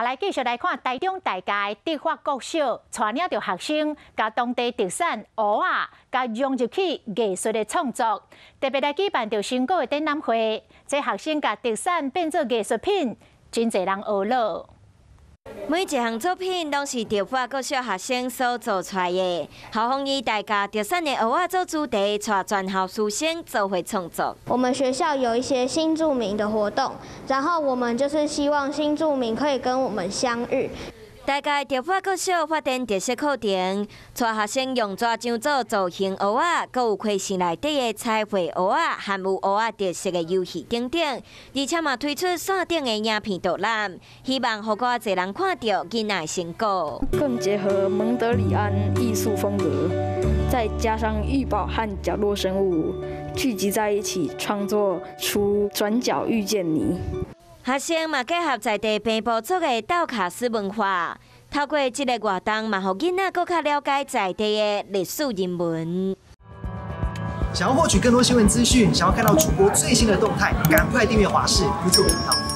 来继续来看台中大家德法国小带领着学生，甲当地特产蚵仔，甲融入去艺术的创作，特别来举办着成果的展览会。这学生甲特产变做艺术品，真侪人学乐。 每一项作品拢是德法国小学生所做出来的，校方以大家特产的蚵仔做主题，带全校师生做伙创作。我们学校有一些新住民的活动，然后我们就是希望新住民可以跟我们相遇。 大家德法国小发展特色课程，带学生用纸张做造型蚵仔，佮有课室内底的彩绘蚵仔，含有蚵仔特色的游戏等等，而且嘛推出线顶的影片导览，希望互更侪人看到囡仔成果。更结合蒙德里安艺术风格，再加上玉宝和角落生物聚集在一起，创作出《转角遇见你》。 学生嘛结合在地平埔族的斗卡斯文化，透过这个活动嘛，让囡仔更加了解在地的历史人文。想要获取更多新闻资讯，想要看到主播最新的动态，赶快订阅华视 YouTube 频道。